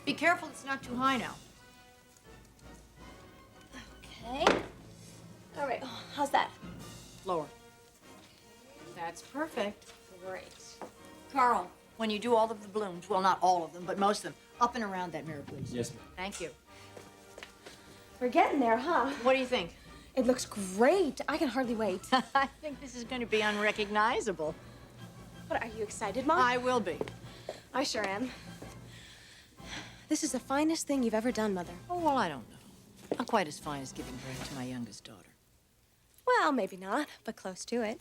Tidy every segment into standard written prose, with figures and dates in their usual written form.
Be careful it's not too high now. Okay. All right, how's that? Lower. That's perfect. Great. Carl, when you do all of the balloons, well, not all of them, but most of them, up and around that mirror, please. Yes, ma'am. Thank you. We're getting there, huh? What do you think? It looks great. I can hardly wait. I think this is going to be unrecognizable. What, are you excited, Mom? I will be. I sure am. This is the finest thing you've ever done, Mother. Oh, well, I don't know. Not quite as fine as giving birth to my youngest daughter. Well, maybe not, but close to it.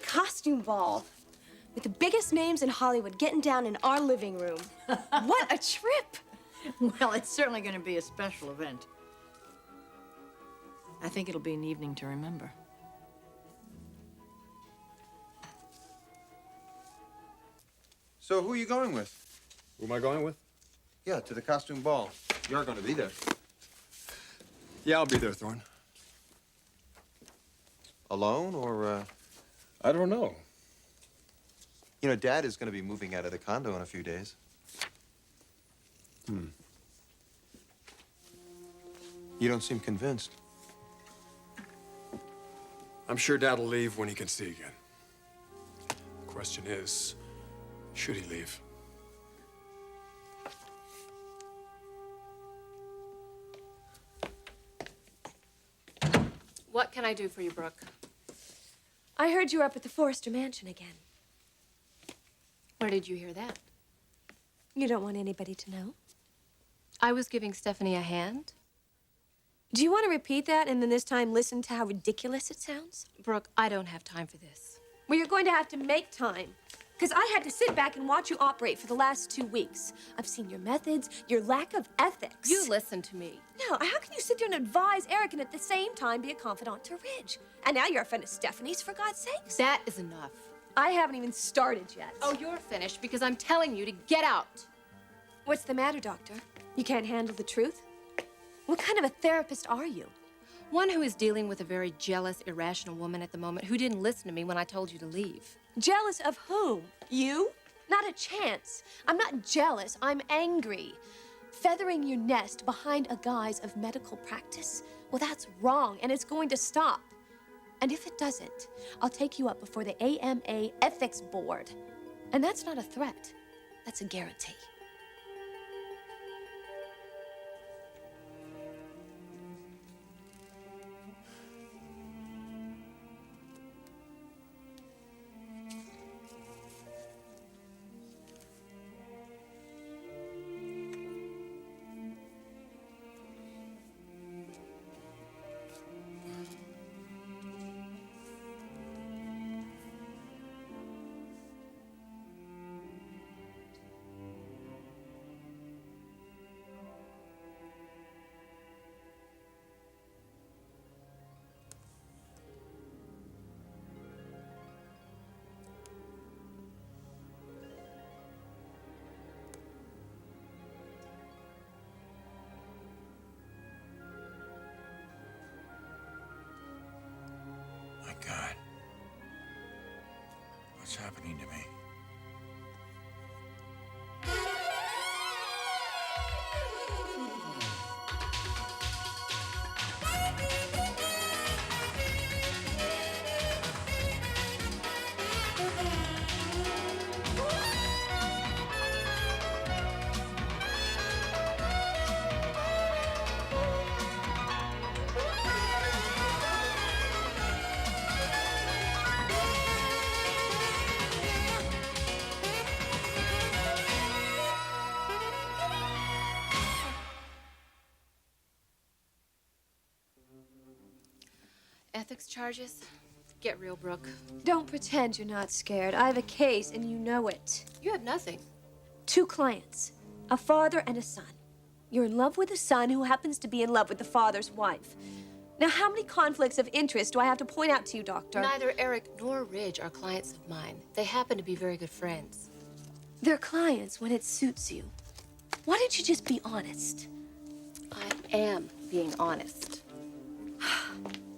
Costume ball. With the biggest names in Hollywood getting down in our living room. What a trip! Well, it's certainly going to be a special event. I think it'll be an evening to remember. So who are you going with? Who am I going with? Yeah, to the costume ball. You're going to be there. Yeah, I'll be there, Thorne. Alone or, I don't know. You know, Dad is going to be moving out of the condo in a few days. You don't seem convinced. I'm sure Dad'll leave when he can see again. The question is, should he leave? What can I do for you, Brooke? I heard you were up at the Forrester Mansion again. Where did you hear that? You don't want anybody to know? I was giving Stephanie a hand. Do you want to repeat that and then this time listen to how ridiculous it sounds? Brooke, I don't have time for this. Well, you're going to have to make time. Because I had to sit back and watch you operate for the last 2 weeks. I've seen your methods, your lack of ethics. You listen to me. No, how can you sit there and advise Eric and at the same time be a confidant to Ridge? And now you're a friend of Stephanie's, for God's sakes. That is enough. I haven't even started yet. Oh, you're finished because I'm telling you to get out. What's the matter, Doctor? You can't handle the truth? What kind of a therapist are you? One who is dealing with a very jealous, irrational woman at the moment who didn't listen to me when I told you to leave. Jealous of whom? You? Not a chance. I'm not jealous, I'm angry. Feathering your nest behind a guise of medical practice? Well, that's wrong, and it's going to stop. And if it doesn't, I'll take you up before the AMA Ethics Board. And that's not a threat, that's a guarantee. My God. What's happening to me? Ethics charges? Get real, Brooke. Don't pretend you're not scared. I have a case, and you know it. You have nothing. 2 clients, a father and a son. You're in love with a son who happens to be in love with the father's wife. Now, how many conflicts of interest do I have to point out to you, Doctor? Neither Eric nor Ridge are clients of mine. They happen to be very good friends. They're clients when it suits you. Why don't you just be honest? I am being honest.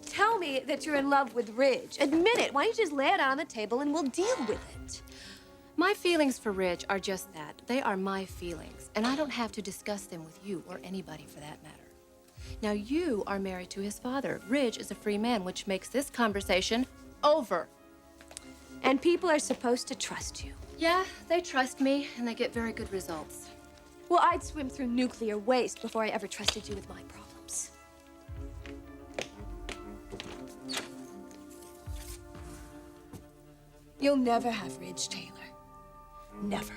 Tell me that you're in love with Ridge. Admit it. Why don't you just lay it out on the table and we'll deal with it? My feelings for Ridge are just that. They are my feelings, and I don't have to discuss them with you or anybody for that matter. Now, you are married to his father. Ridge is a free man, which makes this conversation over. And people are supposed to trust you. Yeah, they trust me, and they get very good results. Well, I'd swim through nuclear waste before I ever trusted you with my problems. You'll never have Ridge, Taylor. Never.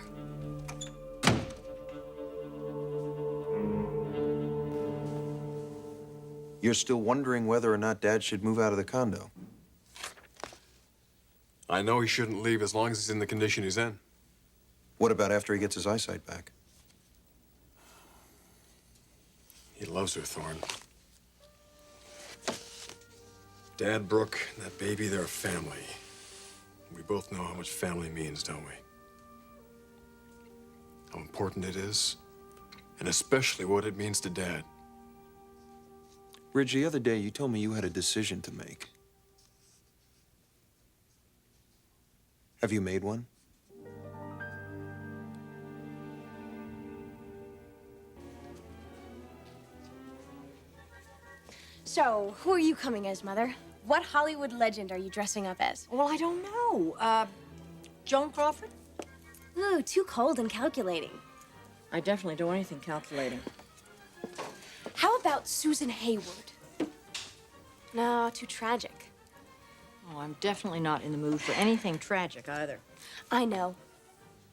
You're still wondering whether or not Dad should move out of the condo. I know he shouldn't leave as long as he's in the condition he's in. What about after he gets his eyesight back? He loves her, Thorne. Dad, Brooke, and that baby, they're a family. We both know how much family means, don't we? How important it is, and especially what it means to Dad. Ridge, the other day you told me you had a decision to make. Have you made one? So, who are you coming as, Mother? What Hollywood legend are you dressing up as? Well, I don't know. Joan Crawford? Ooh, too cold and calculating. I definitely do anything calculating. How about Susan Hayward? No, too tragic. Oh, I'm definitely not in the mood for anything tragic either. I know.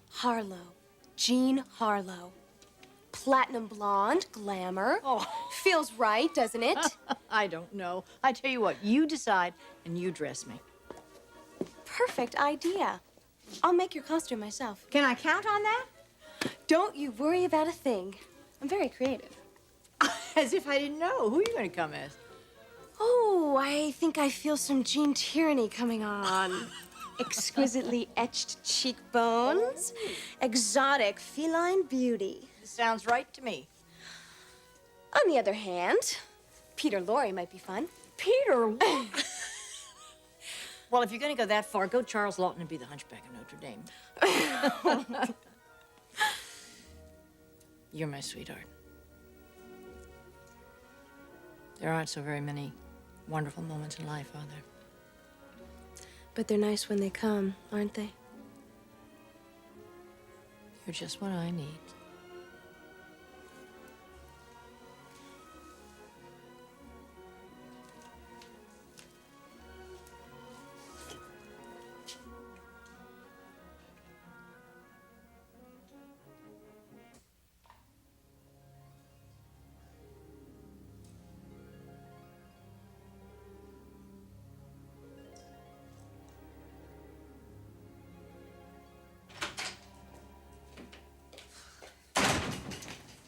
Harlow. Jean Harlow. Platinum blonde, glamour. Oh. Feels right, doesn't it? I don't know. I tell you what, you decide and you dress me. Perfect idea. I'll make your costume myself. Can I count on that? Don't you worry about a thing. I'm very creative. As if I didn't know. Who are you going to come as? Oh, I think I feel some Jean Tyranny coming on. Exquisitely etched cheekbones, exotic feline beauty. Sounds right to me. On the other hand, Peter Lorre might be fun. Peter. Well, if you're going to go that far, go Charles Lawton and be the Hunchback of Notre Dame. You're my sweetheart. There aren't so very many wonderful moments in life, are there? But they're nice when they come, aren't they? You're just what I need.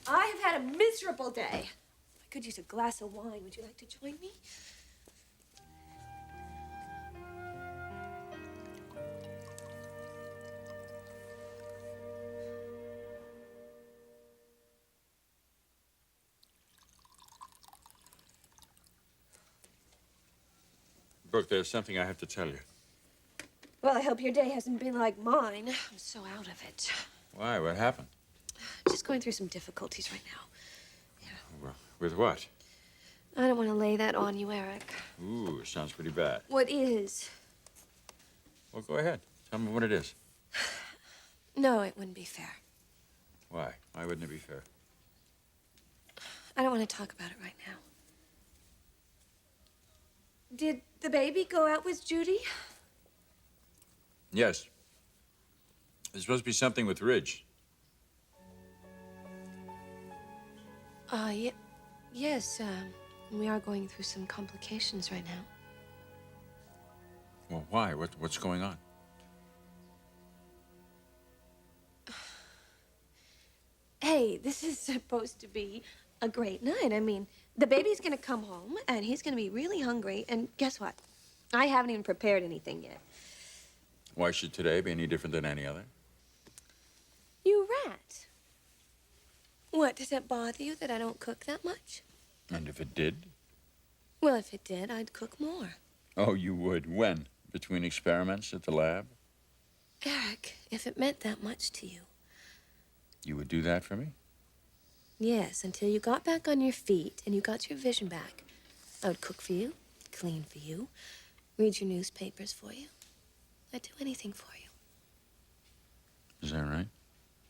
I have had a miserable day. I could use a glass of wine. Would you like to join me? Brooke, there's something I have to tell you. Well, I hope your day hasn't been like mine. I'm so out of it. Why? What happened? Just going through some difficulties right now. Well, with what? I don't want to lay that on you, Eric. Ooh, sounds pretty bad. What is? Well, go ahead. Tell me what it is. No, it wouldn't be fair. Why? Why wouldn't it be fair? I don't want to talk about it right now. Did the baby go out with Judy? Yes. There's supposed to be something with Ridge. Yes, we are going through some complications right now. Well, why? What's going on? Hey, this is supposed to be a great night. I mean, the baby's gonna come home, and he's gonna be really hungry, and guess what? I haven't even prepared anything yet. Why should today be any different than any other? You rat. What, does it bother you that I don't cook that much? And if it did? Well, if it did, I'd cook more. Oh, you would. When? Between experiments at the lab? Eric, if it meant that much to you. You would do that for me? Yes, until you got back on your feet and you got your vision back. I would cook for you, clean for you, read your newspapers for you. I'd do anything for you. Is that right?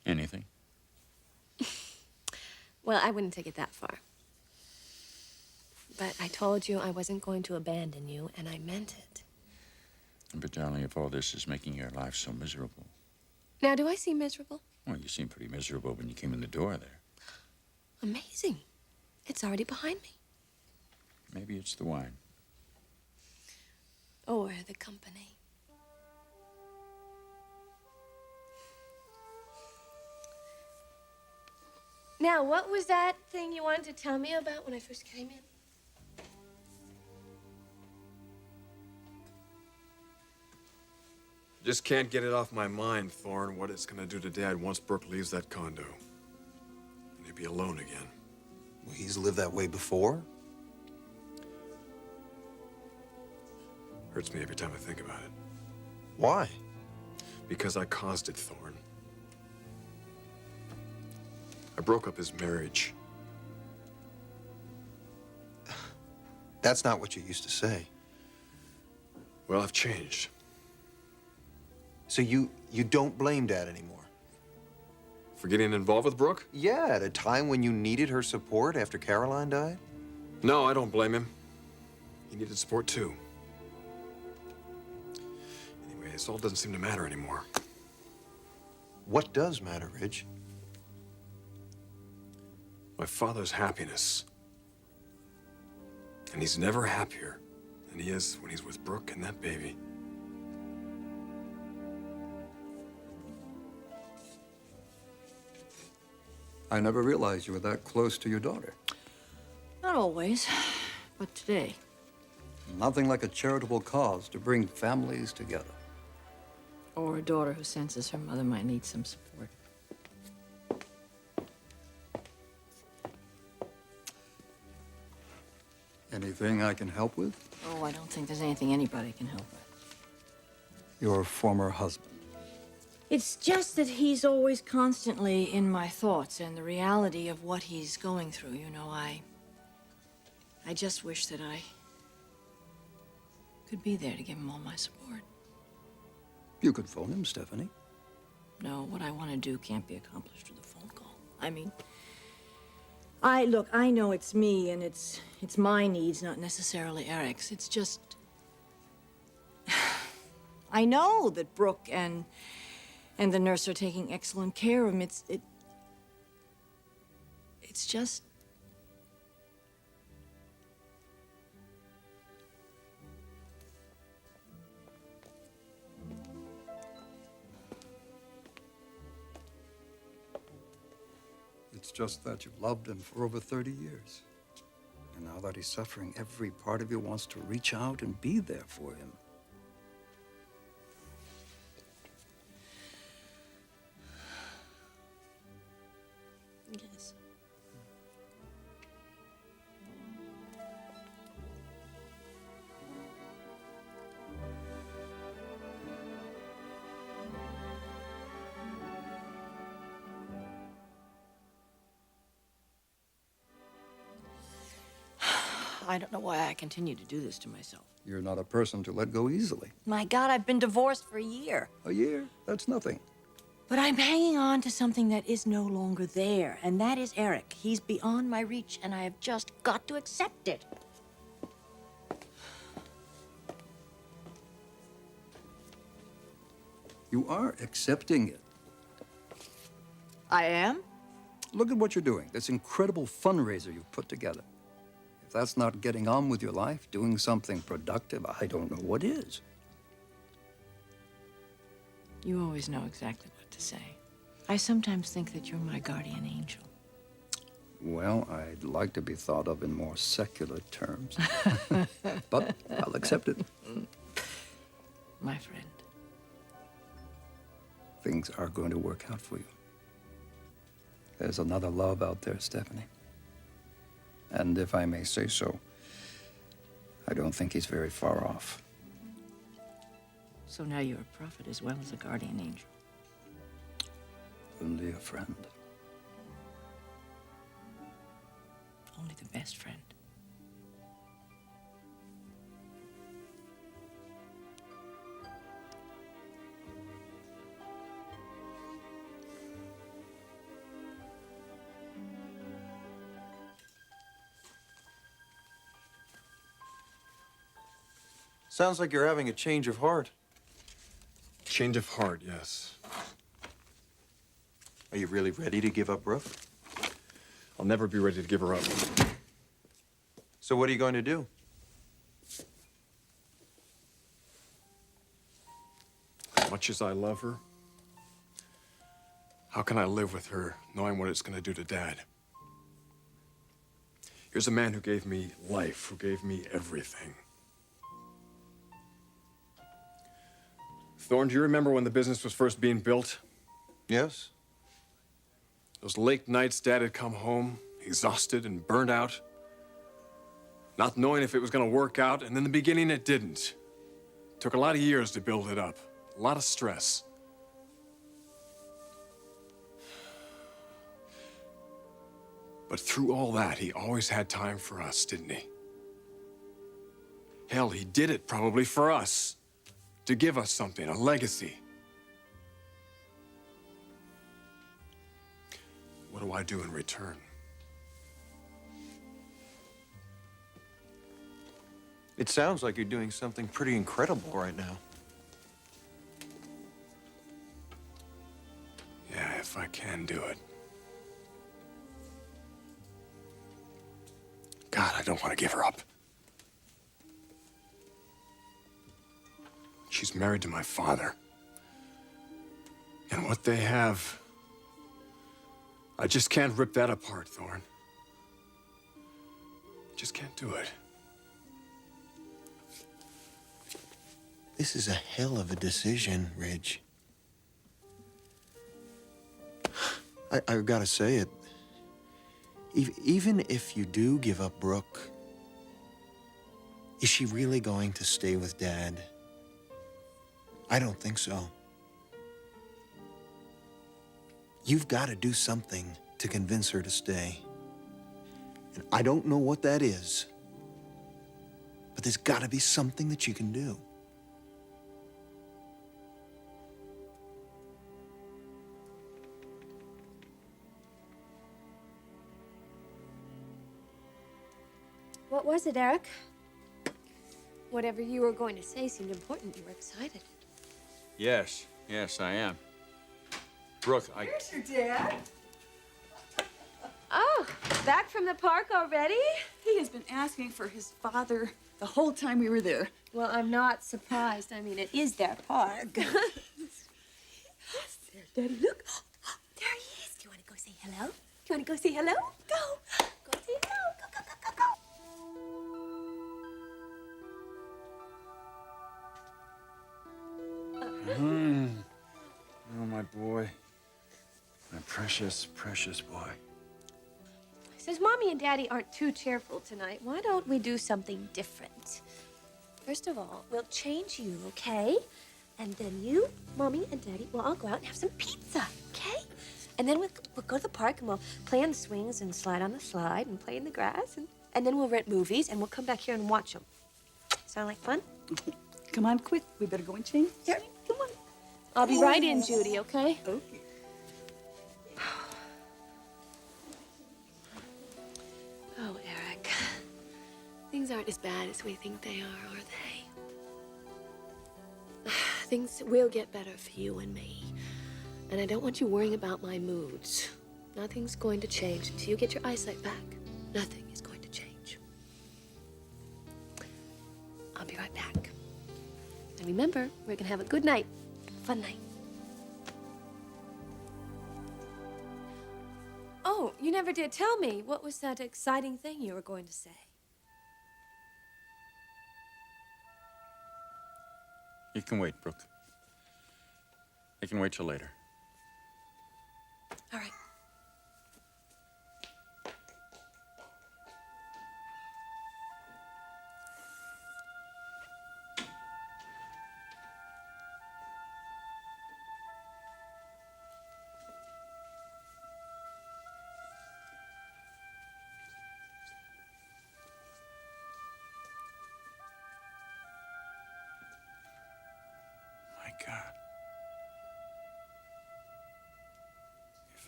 Anything? Well, I wouldn't take it that far. But I told you I wasn't going to abandon you, and I meant it. But, darling, if all this is making your life so miserable... Now, do I seem miserable? Well, you seemed pretty miserable when you came in the door there. Amazing. It's already behind me. Maybe it's the wine. Or the company. Now, what was that thing you wanted to tell me about when I first came in? Just can't get it off my mind, Thorne, what it's gonna do to Dad once Brooke leaves that condo. And he'll be alone again. Well, he's lived that way before. Hurts me every time I think about it. Why? Because I caused it, Thorne. I broke up his marriage. That's not what you used to say. Well, I've changed. So you don't blame Dad anymore? For getting involved with Brooke? Yeah, at a time when you needed her support after Caroline died? No, I don't blame him. He needed support too. Anyway, this all doesn't seem to matter anymore. What does matter, Ridge? My father's happiness. And he's never happier than he is when he's with Brooke and that baby. I never realized you were that close to your daughter. Not always, but today. Nothing like a charitable cause to bring families together. Or a daughter who senses her mother might need some support. Anything I can help with? Oh, I don't think there's anything anybody can help with. Your former husband. It's just that he's always constantly in my thoughts, and the reality of what he's going through, you know, I just wish that I could be there to give him all my support. You could phone him, Stephanie. No, what I want to do can't be accomplished with a phone call. I mean, look, I know it's me, and it's my needs, not necessarily Eric's. It's just, I know that Brooke and the nurse are taking excellent care of him. It's just... It's just that you've loved him for over 30 years. And now that he's suffering, every part of you wants to reach out and be there for him. Yes. I don't know why I continue to do this to myself. You're not a person to let go easily. My God, I've been divorced for a year. A year? That's nothing. But I'm hanging on to something that is no longer there, and that is Eric. He's beyond my reach, and I have just got to accept it. You are accepting it. I am? Look at what you're doing, this incredible fundraiser you've put together. If that's not getting on with your life, doing something productive, I don't know what is. You always know exactly what to say. I sometimes think that you're my guardian angel. Well, I'd like to be thought of in more secular terms. But I'll accept it. My friend. Things are going to work out for you. There's another love out there, Stephanie. And if I may say so, I don't think he's very far off. So now you're a prophet as well as a guardian angel. Only a friend. Only the best friend. Sounds like you're having a change of heart. Change of heart, yes. Are you really ready to give up Brooke? I'll never be ready to give her up. So what are you going to do? As much as I love her, how can I live with her knowing what it's going to do to Dad? Here's a man who gave me life, who gave me everything. Thorne, do you remember when the business was first being built? Yes. Those late nights Dad had come home, exhausted and burned out, not knowing if it was going to work out, and in the beginning it didn't. It took a lot of years to build it up, a lot of stress. But through all that, he always had time for us, didn't he? Hell, he did it probably for us. To give us something, a legacy. What do I do in return? It sounds like you're doing something pretty incredible right now. Yeah, if I can do it. God, I don't want to give her up. She's married to my father. And what they have, I just can't rip that apart, Thorne. Just can't do it. This is a hell of a decision, Ridge. I've got to say it. Even if you do give up Brooke, is she really going to stay with Dad? I don't think so. You've got to do something to convince her to stay. And I don't know what that is, but there's got to be something that you can do. What was it, Eric? Whatever you were going to say seemed important. You were excited. Yes, I am. Brooke, Here's your dad. Oh, back from the park already? He has been asking for his father the whole time we were there. Well, I'm not surprised. I mean, it is their park. There, Daddy, look. There he is. Do you want to go say hello? Do you want to go say hello? Go. Go say hello. Go, go, go, go, go. Oh, my boy. My precious, precious boy. Since Mommy and Daddy aren't too cheerful tonight, why don't we do something different? First of all, we'll change you, okay? And then you, Mommy, and Daddy will all go out and have some pizza, okay? And then we'll go to the park and we'll play on the swings and slide on the slide and play in the grass. And then we'll rent movies and we'll come back here and watch them. Sound like fun? Come on, quick. We better go and change. Here, come on. I'll be right in, Judy, okay? Okay. Oh, Eric. Things aren't as bad as we think they are they? Things will get better for you and me. And I don't want you worrying about my moods. Nothing's going to change until you get your eyesight back. Nothing is going to change. I'll be right back. And remember, we're gonna have a good night. Fun night. Oh, you never did tell me. What was that exciting thing you were going to say? You can wait, Brooke. You can wait till later. All right.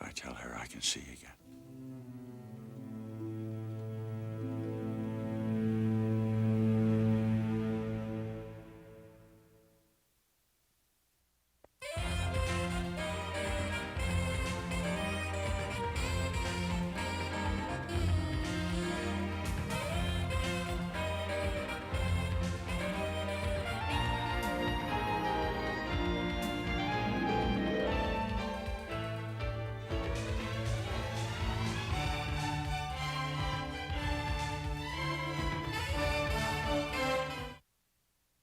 I tell her I can see again.